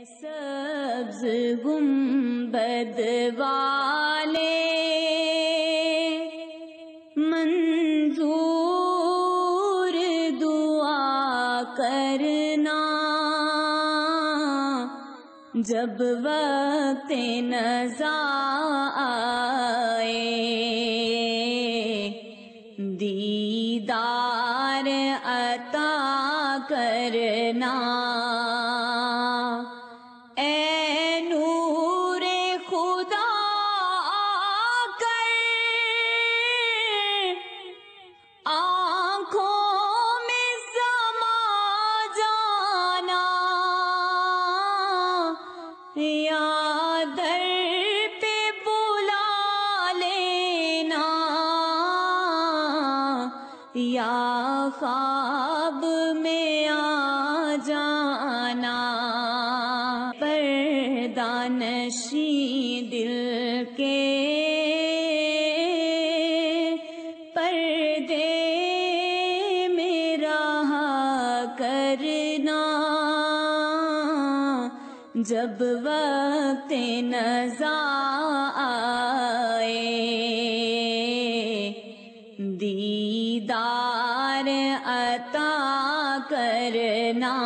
سبز گنبد والے منظور دعا کرنا، جب وقت نزا آئے دیدار عطا کرنا۔ اے نور خدا کر آنکھوں میں سما جانا، یا در پہ بلا لینا، یا خواب میں آ جانا۔ پردہ نشیں دل کے پردے میں رہا کرنا، جب وقت نزا آئے دیدار عطا کرنا۔